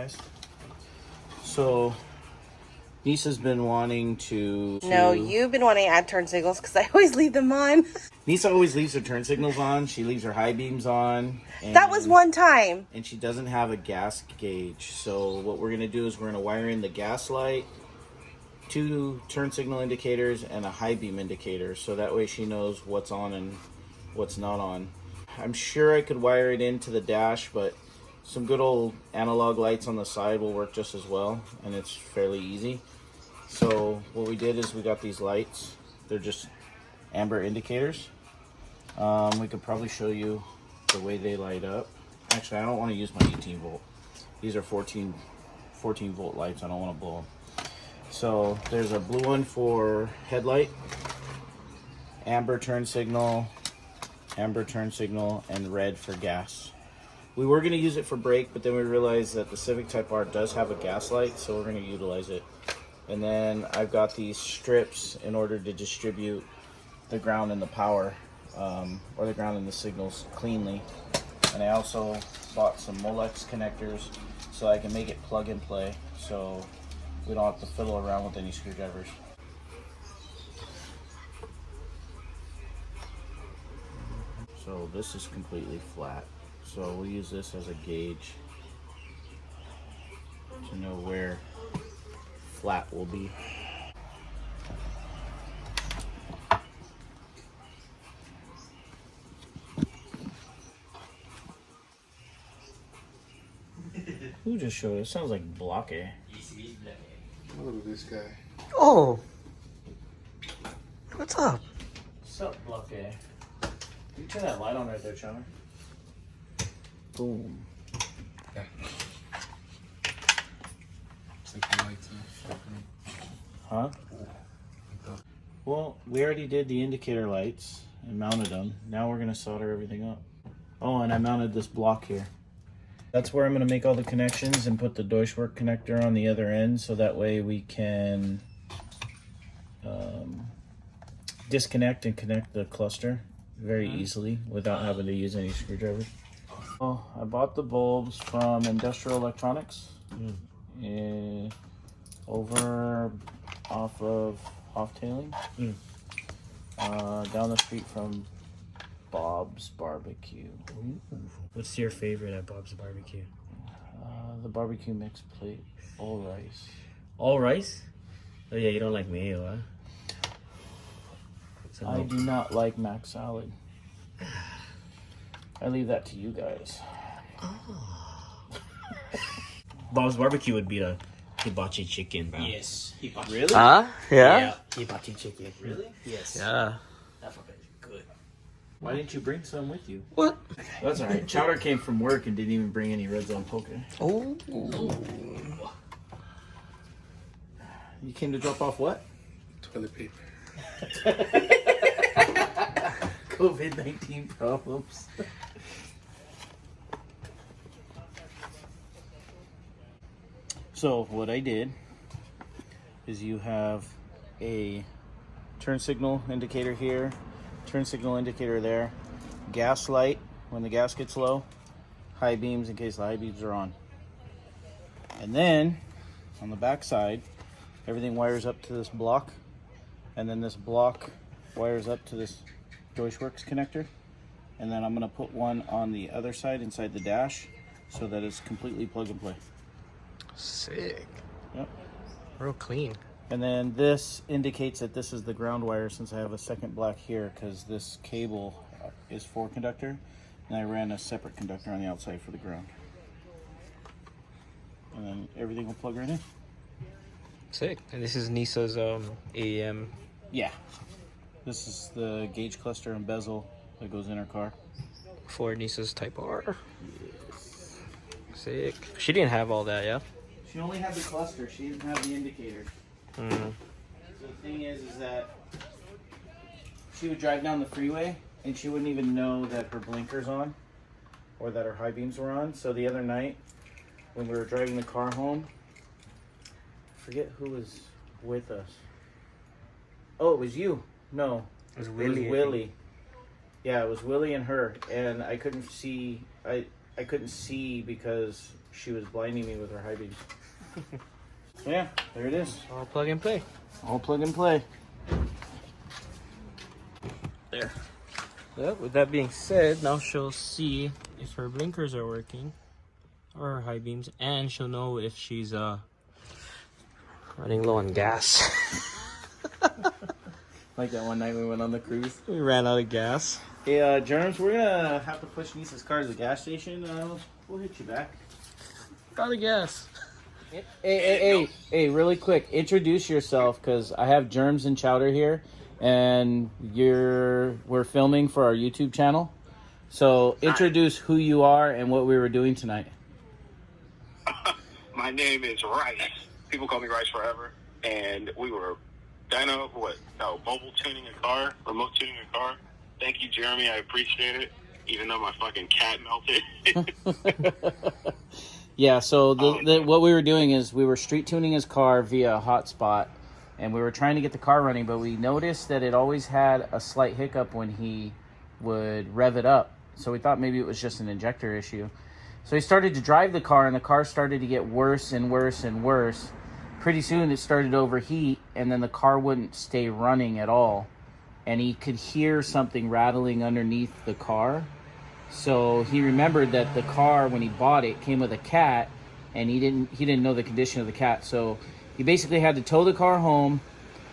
guys. So Nisa's been wanting to... No, you've been wanting to add turn signals because I always leave them on. Nisa always leaves her turn signals on. She leaves her high beams on. That was one time. And she doesn't have a gas gauge. So what we're going to do is we're going to wire in the gas light, 2 turn signal indicators, and a high beam indicator. So that way she knows what's on and what's not on. I'm sure I could wire it into the dash, but some good old analog lights on the side will work just as well. And it's fairly easy. So what we did is we got these lights. They're just amber indicators. We could probably show you the way they light up. Actually, I don't want to use my 18 volt. These are 14 volt lights. I don't want to blow them. So there's a blue one for headlight, amber turn signal, and red for gas. We were going to use it for brake, but then we realized that the Civic Type R does have a gas light, so we're going to utilize it. And then I've got these strips in order to distribute the ground and the power, or the ground and the signals cleanly. And I also bought some Molex connectors so I can make it plug and play, so we don't have to fiddle around with any screwdrivers. So this is completely flat, so we'll use this as a gauge to know where flat will be. Who just showed it? Sounds like Block A. Look at this guy. Oh! What's up? What's up, Block A? You turn that light on right there, Chandler. Boom. Yeah. It's like the lights Huh? Well, we already did the indicator lights and mounted them. Now we're going to solder everything up. Oh, and I mounted this block here. That's where I'm going to make all the connections and put the Deutschwerk connector on the other end, so that way we can disconnect and connect the cluster very easily without having to use any screwdrivers. Oh, I bought the bulbs from Industrial Electronics over off of Tailing, down the street from Bob's Barbecue. Ooh. What's your favorite at Bob's Barbecue? The barbecue mix plate, all rice. All rice? Oh yeah, you don't like mayo, huh? So I do not like mac salad. I leave that to you guys. Bob's Barbecue would be a hibachi chicken, bro. Yes. Hibachi. Really? Yeah, Yeah. hibachi chicken. Really? Yes. Yeah. That fucking is good. Why didn't you bring some with you? What? That's alright. Chowder came from work and didn't even bring any Red Zone poke. Oh. You came to drop off what? Toilet paper. COVID-19 problems. So what I did is you have a turn signal indicator here, turn signal indicator there, gas light when the gas gets low, high beams in case the high beams are on. And then on the back side, everything wires up to this block, and then this block wires up to this Deutschwerks connector, and then I'm going to put one on the other side inside the dash so that it's completely plug and play. Sick. Yep. Real clean. And then this indicates that this is the ground wire, since I have a second black here, because this cable is 4 conductor, and I ran a separate conductor on the outside for the ground. And then everything will plug right in. Sick. And this is Nisa's AEM. Yeah. This is the gauge cluster and bezel that goes in her car. For Nisa's Type R. Yes. Sick. She didn't have all that, yeah? She only had the cluster. She didn't have the indicator. Mm. So the thing is that she would drive down the freeway and she wouldn't even know that her blinker's on or that her high beams were on. So the other night when we were driving the car home, I forget who was with us. Oh, it was you. No, It was Willie. Yeah, it was Willie and her, and I couldn't see. I couldn't see because she was blinding me with her high beams. So yeah, there it is. All plug and play. All plug and play. There. Yeah, with that being said, now she'll see if her blinkers are working or her high beams, and she'll know if she's running low on gas. Like that one night we went on the cruise. We ran out of gas. Hey, Germs, we're gonna have to push Nisa's car to the gas station. We'll hit you back. Out of gas. Hey, really quick, introduce yourself, because I have Germs and Chowder here, and we're filming for our YouTube channel. So introduce who you are and what we were doing tonight. My name is Rice. People call me Rice forever. And we were mobile tuning a car, remote tuning a car. Thank you, Jeremy. I appreciate it. Even though my fucking cat melted. Yeah, so what we were doing is we were street tuning his car via a hotspot, and we were trying to get the car running, but we noticed that it always had a slight hiccup when he would rev it up. So we thought maybe it was just an injector issue. So he started to drive the car, and the car started to get worse and worse and worse. Pretty soon it started to overheat, and then the car wouldn't stay running at all. And he could hear something rattling underneath the car. So he remembered that the car, when he bought it, came with a cat, and he didn't know the condition of the cat. So he basically had to tow the car home,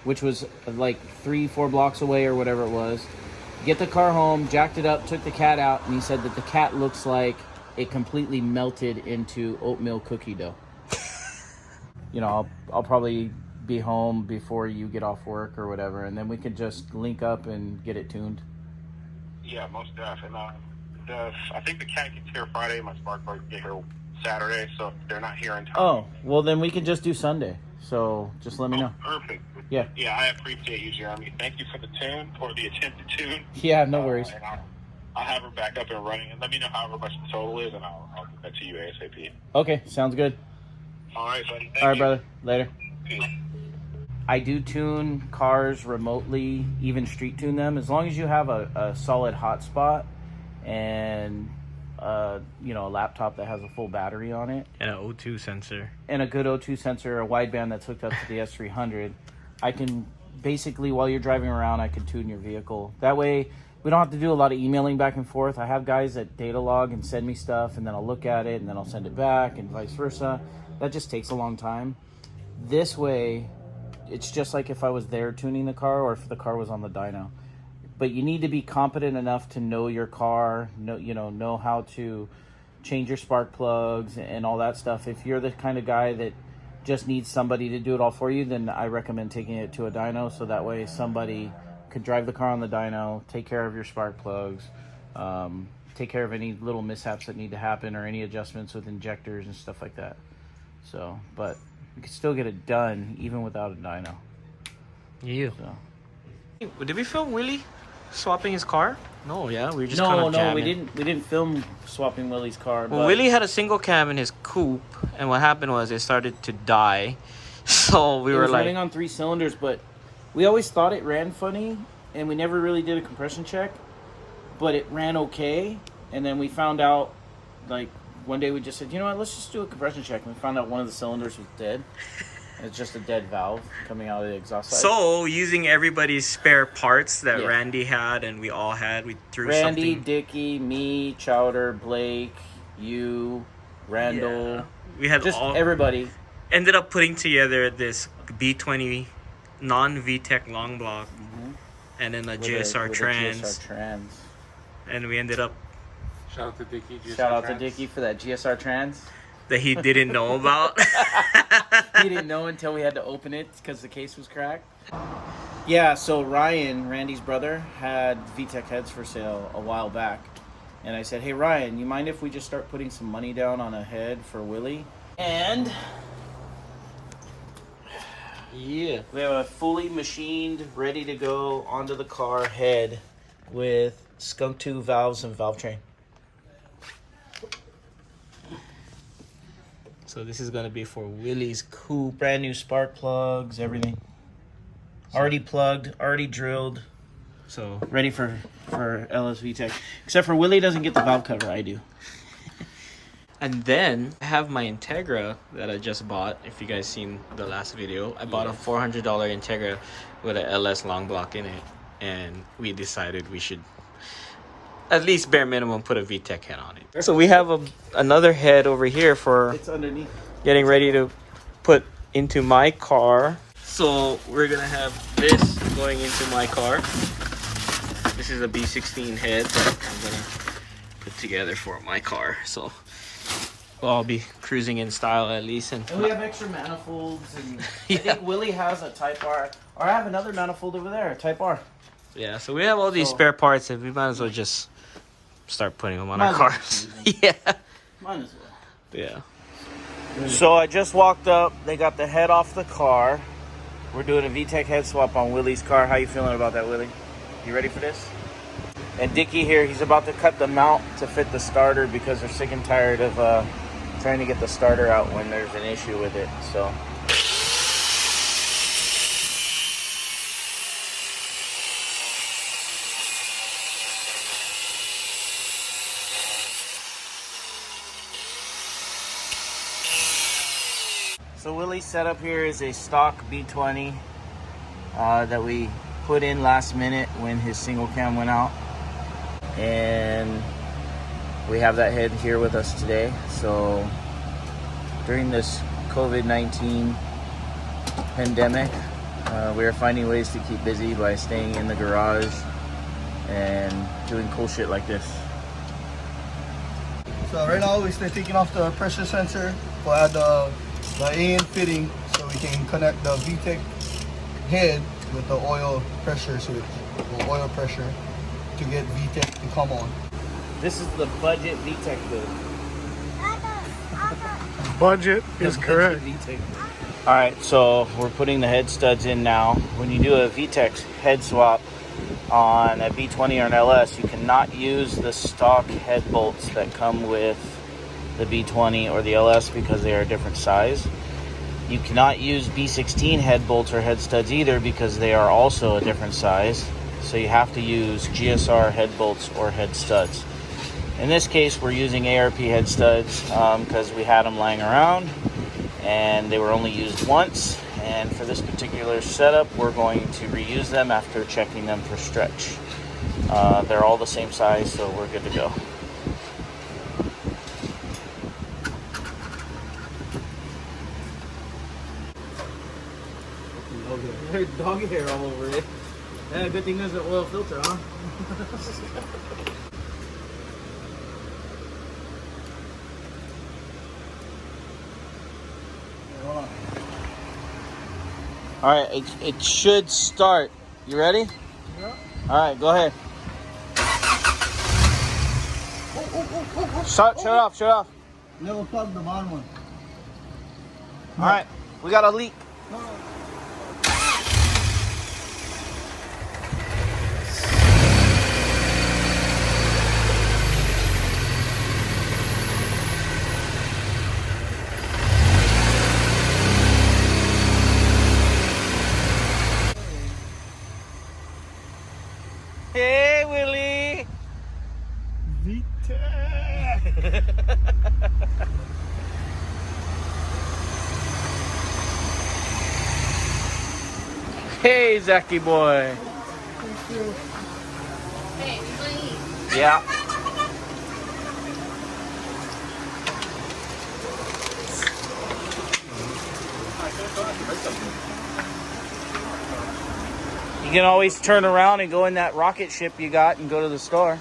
which was like 3-4 blocks away or whatever it was. Get the car home, jacked it up, took the cat out, and he said that the cat looks like it completely melted into oatmeal cookie dough. You know, I'll probably be home before you get off work or whatever, and then we could just link up and get it tuned. Yeah, most definitely. I think the cat gets here Friday. My spark plug get here Saturday, so if they're not here in time. Oh, well then we can just do Sunday. So just let me know. Perfect. Yeah. Yeah, I appreciate you, Jeremy. Thank you for the tune, or the attempted tune. Yeah, no worries. And I'll have her back up and running, and let me know however much the total is, and I'll get that to you ASAP. Okay, sounds good. All right, buddy. Thank All right, you. brother. Later. Peace. I do tune cars remotely, even street tune them, as long as you have a solid hotspot and a laptop that has a full battery on it. And an O2 sensor. And a good O2 sensor, a wideband that's hooked up to the S300. I can basically, while you're driving around, I can tune your vehicle. That way, we don't have to do a lot of emailing back and forth. I have guys that data log and send me stuff, and then I'll look at it, and then I'll send it back, and vice versa. That just takes a long time. This way, it's just like if I was there tuning the car or if the car was on the dyno. But you need to be competent enough to know your car, know how to change your spark plugs and all that stuff. If you're the kind of guy that just needs somebody to do it all for you, then I recommend taking it to a dyno, so that way somebody could drive the car on the dyno, take care of your spark plugs, take care of any little mishaps that need to happen or any adjustments with injectors and stuff like that. So, but we could still get it done even without a dyno. Yeah. So. Did we film Willie swapping his car? No, yeah, we were just kind of jamming. we didn't film swapping Willie's car. Well, but Willie had a single cam in his coupe, and what happened was it started to die. So we it were was like, running on 3 cylinders, but we always thought it ran funny, and we never really did a compression check. But it ran okay, and then we found out, like, one day we just said, you know what, let's just do a compression check. And we found out one of the cylinders was dead. It's just a dead valve coming out of the exhaust side. so using everybody's spare parts that Yeah. Randy had and we all had, we threw Randy, something. Dickie, me, Chowder, Blake, you, Randall, Yeah. We had just all everybody. ended up putting together this B20 non-vtec long block and then a with GSR with trans, GSR trans. and we ended up Shout out to Dickie. Shout out to Dickie for that GSR trans. that he didn't know about. He didn't know until we had to open it because the case was cracked. Yeah, so Ryan, Randy's brother, had vtec heads for sale a while back. And I said, hey, Ryan, you mind if we just start putting some money down on a head for Willie? And Yeah. we have a fully machined, ready to go onto the car head with skunk tube valves and valve train. So this is gonna be for Willie's coupe. Brand new spark plugs, everything. Already plugged, already drilled, So ready for LS VTEC. Except for Willie doesn't get the valve cover, I do. And then I have my Integra that I just bought. If you guys seen the last video, I bought a $400 Integra with a LS long block in it, and we decided we should at least bare minimum put a VTEC head on it. So we have another head over here for It's underneath. getting ready to put into my car. So we're gonna have this going into my car. This is a B16 head that I'm gonna put together for my car. So I'll be cruising in style at least. And we have extra manifolds, and Yeah. I think Willie has a Type R, or I have another manifold over there, Type R. yeah, so we have all these spare parts, and we might as well just start putting them on our Might as well cars. use Yeah, Mine as well. yeah. So I just walked up. They got the head off the car. We're doing a VTEC head swap on Willie's car. How you feeling about that, Willie? You ready for this? And Dickie here, he's about to cut the mount to fit the starter because they're sick and tired of trying to get the starter out when there's an issue with it. So. So Willie's setup here is a stock B20 that we put in last minute when his single cam went out, and we have that head here with us today. So during this COVID-19 pandemic, we are finding ways to keep busy by staying in the garage and doing cool shit like this. So right now we're taking off the pressure sensor. We'll add the AN fitting so we can connect the VTEC head with the oil pressure switch, or oil pressure, to get VTEC to come on. This is the budget VTEC build. Budget is correct. All right, so we're putting the head studs in now. When you do a VTEC head swap on a B20 or an LS, you cannot use the stock head bolts that come with the B20 or the LS because they are a different size. You cannot use B16 head bolts or head studs either because they are also a different size. So you have to use GSR head bolts or head studs. In this case, we're using ARP head studs because we had them lying around and they were only used once. And for this particular setup, we're going to reuse them after checking them for stretch. They're all the same size, so we're good to go. Dog hair all over it. Yeah, good thing there's an oil filter, huh? All right, it should start. You ready? Yeah. All right, go ahead. Shut it off. Never plug the bottom one. All right, we got a leak. Hey, Willie. VTEC. Hey, Zachy boy. Yeah. You can always turn around and go in that rocket ship you got and go to the store.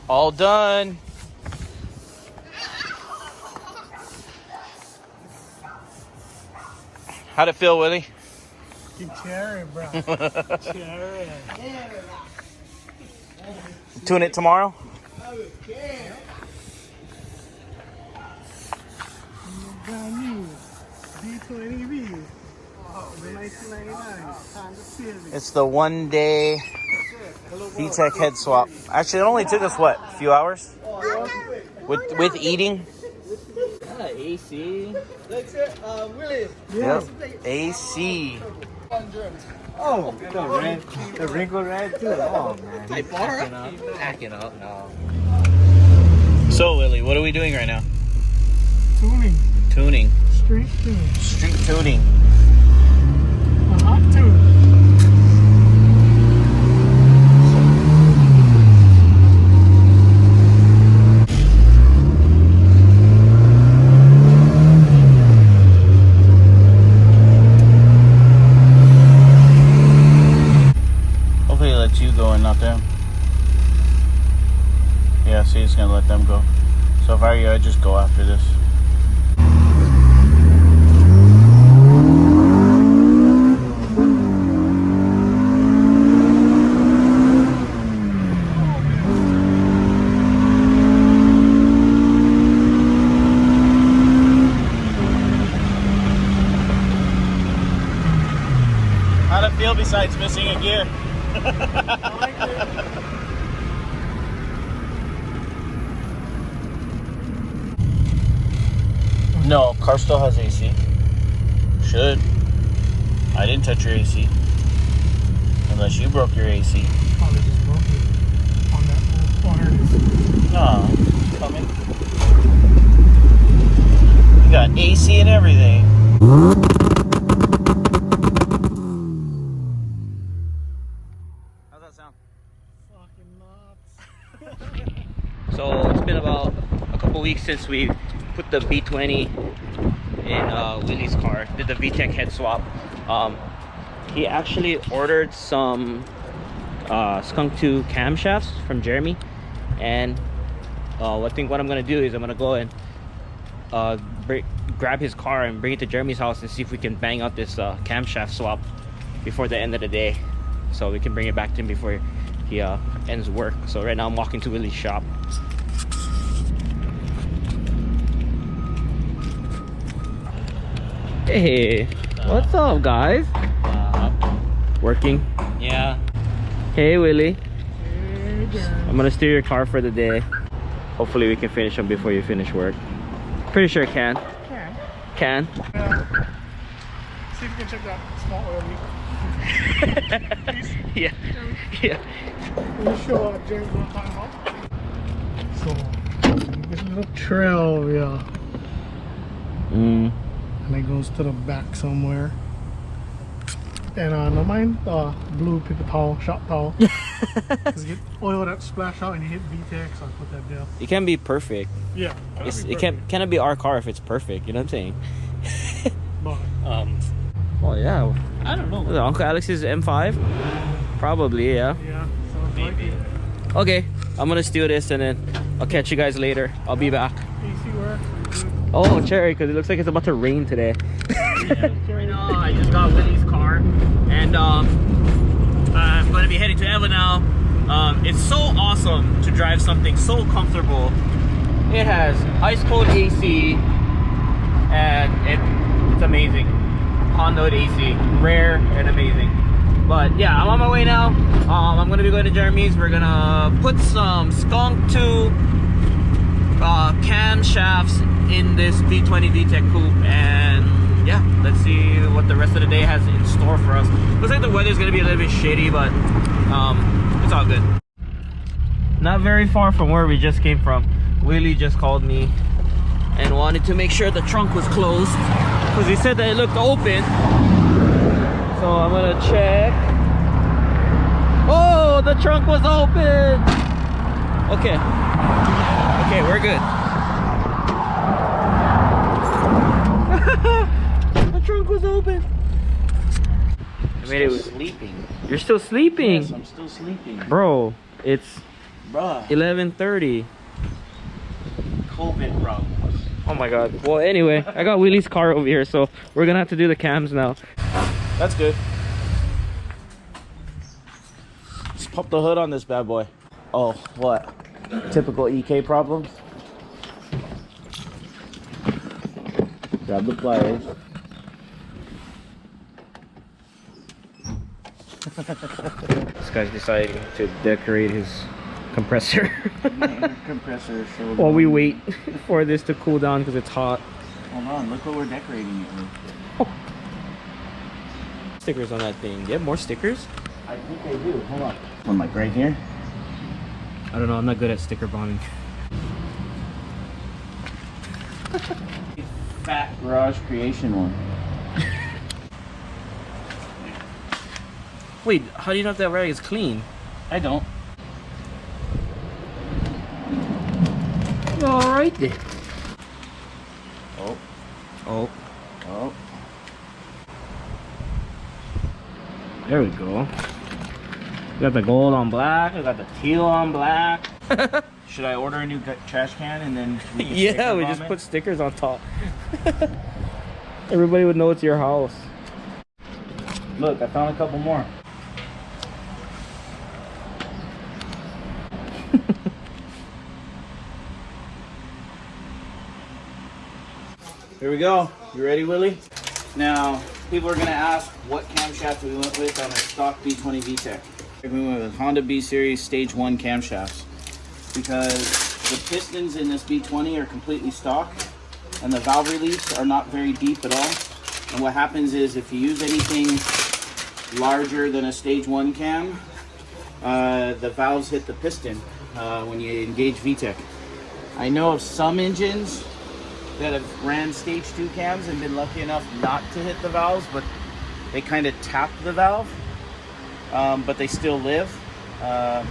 All done. How'd it feel, Willie? Cherry, bro. Cherry. Tune it tomorrow? Brand new B20B. Oh, the 1999. Time to save it. It's the 1 day vtec head swap. Actually, it only took us, what, a few hours? With eating? AC. That's it, Willie. Yep. AC. Oh, the wrinkle red too. Oh man, he's acting up now. So Willie, what are we doing right now? Tuning. Tuning. Street tune. Street tuning. A hot tune. Hopefully it lets you go and not them. Yeah, see, it's gonna let them go. So if I were you, I'd just go after this. How'd it feel besides missing a gear? No, car still has AC. Should. I didn't touch your AC. Unless you broke your AC. Probably just broke it on that little corner. No, coming. You got AC and everything. How's that sound? Fucking nuts. So it's been about a couple weeks since we put the V20 in Willie's car, did the vtec head swap. He actually ordered some Skunk 2 camshafts from Jeremy, and I think what I'm gonna do is I'm gonna go and grab his car and bring it to Jeremy's house and see if we can bang out this camshaft swap before the end of the day, so we can bring it back to him before he ends work. So right now I'm walking to Willie's shop. Hey, what's up, guys? Working? Yeah. Hey, Willie. Hey, Jeremy. I'm gonna steer your car for the day. Hopefully we can finish them before you finish work. Pretty sure I can. Can? See if you can check that small oil leak. Please. Yeah. Yeah. Let me show James what I'm talking about. So, this little trail, yeah. Mm. And it goes to the back somewhere. And no mind blue paper towel, shop towel. Because you get oil that splash out and you hit vtec, so I put that down. It can be perfect. Yeah. It cannot be our car if it's perfect. You know what I'm saying? But, Oh yeah. I don't know. Was it Uncle Alex's M5? Probably, yeah. yeah, so maybe. Okay, I'm gonna steal this and then I'll catch you guys later. I'll be back. AC work. Oh, cherry, because it looks like it's about to rain today. Right now, I just got Willie's car, and I'm going to be heading to Eva now. It's so awesome to drive something so comfortable. It has ice cold AC, and it's amazing. Honda AC, rare and amazing. But yeah, I'm on my way now. I'm going to be going to Jeremy's. We're going to put some Skunk 2 camshafts in this V20 VTEC coupe, and yeah, let's see what the rest of the day has in store for us. Looks like the weather's gonna be a little bit shitty, but it's all good. Not very far from where we just came from. Willie just called me and wanted to make sure the trunk was closed because he said that it looked open. So I'm gonna check. Oh, the trunk was open. Okay, we're good. The trunk was open. I mean, it was sleeping. You're still sleeping? Yes, I'm still sleeping. Bro, it's Bruh. 11:30. COVID problems. Oh my god. Well, anyway, I got Willie's car over here, so we're gonna have to do the cams now. That's good. Let's pop the hood on this bad boy. Oh, what? Typical EK problems. Grab the pliers. This guy's deciding to decorate his compressor Compressor. So while we wait for this to cool down because it's hot. Hold on, look what we're decorating it with. stickers on that thing. Do you have more stickers? I think I do. Hold on. One like right here. I don't know. I'm not good at sticker bonding. Fat garage creation one. Wait, how do you know if that rag is clean? I don't. All right then. Oh. Oh, Oh. there we go. We got the gold on black. We got the teal on black. Should I order a new trash can and then we can Yeah, sticker we bomb just it? put stickers on top. Everybody would know it's your house. Look, I found a couple more. Here we go. You ready, Willie? Now, people are gonna ask what camshaft we went with on our stock B20 VTEC. We went with Honda B Series Stage 1 camshafts because the pistons in this B20 are completely stock and the valve reliefs are not very deep at all. And what happens is if you use anything larger than a Stage 1 cam, the valves hit the piston when you engage VTEC. I know of some engines that have ran Stage 2 cams and been lucky enough not to hit the valves, but they kind of tap the valve, but they still live. I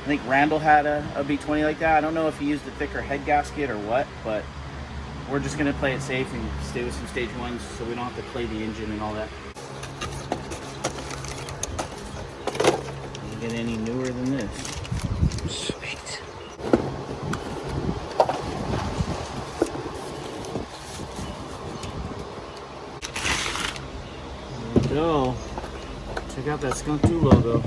think Randall had a B20 like that. I don't know if he used a thicker head gasket or what, but we're just gonna play it safe and stay with some Stage 1s so we don't have to play the engine and all that. Doesn't get any newer than this. Sweet. Go. Check out that Skunk 2 logo.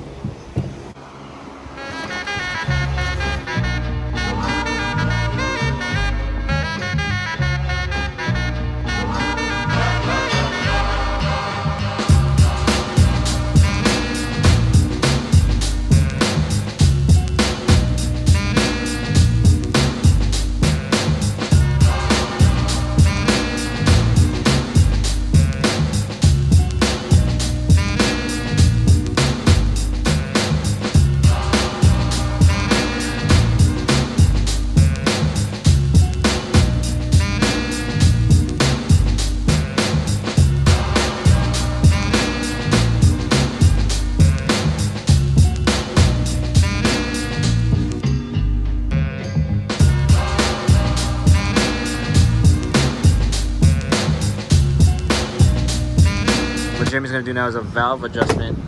What Jeremy's gonna do now is a valve adjustment.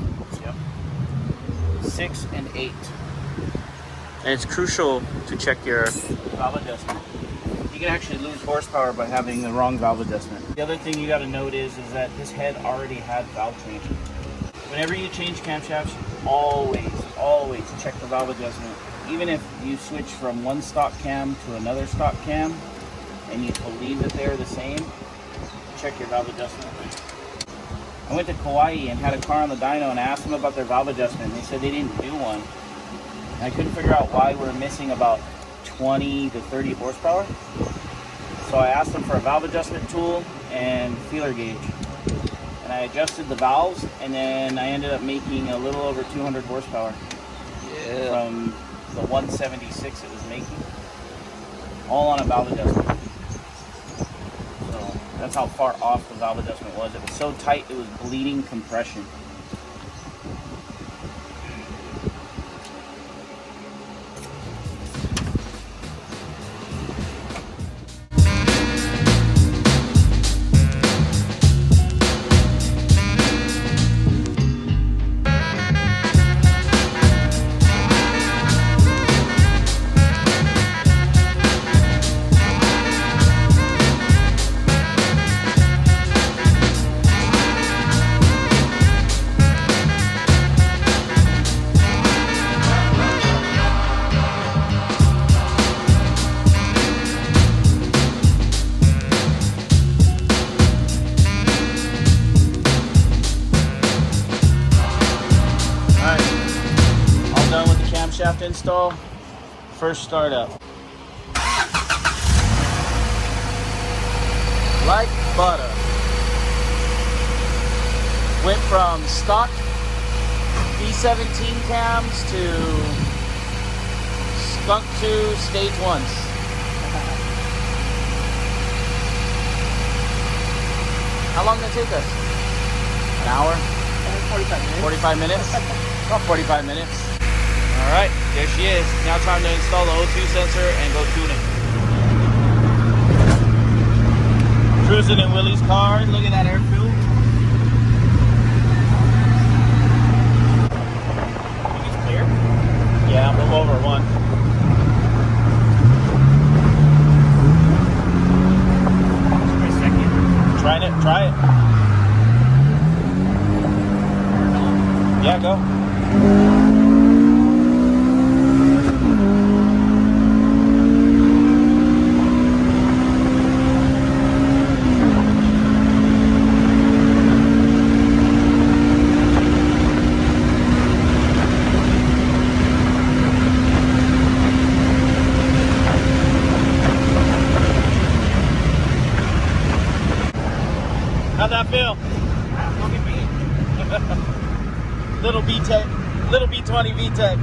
Yep. 6 and 8. And it's crucial to check your Valve adjustment. You can actually lose horsepower by having the wrong valve adjustment. The other thing you got to note is that this head already had valve change. Whenever you change camshafts, always check the valve adjustment. Even if you switch from one stock cam to another stock cam and you believe that they're the same, check your valve adjustment. I went to Kauai and had a car on the dyno and I asked them about their valve adjustment and they said they didn't do one. And I couldn't figure out why we're missing about 20 to 30 horsepower. So I asked them for a valve adjustment tool and feeler gauge. And I adjusted the valves and then I ended up making a little over 200 horsepower from the 176 it was making. All on a valve adjustment. So that's how far off the valve adjustment was. It was so tight it was bleeding compression. Camshaft install, first startup. Like butter. Went from stock V17 cams to skunk 2 stage 1s. How long did it take us? An hour? 45 minutes. About 45 minutes. All right, there she is. Now time to install the O2 sensor and go tune it. Cruising in Willie's car. Look at that air fuel. Think it's clear? Yeah, move over one. Try it. Try it. Yeah, go. How'd that feel? Little vtec, little V20 vtec.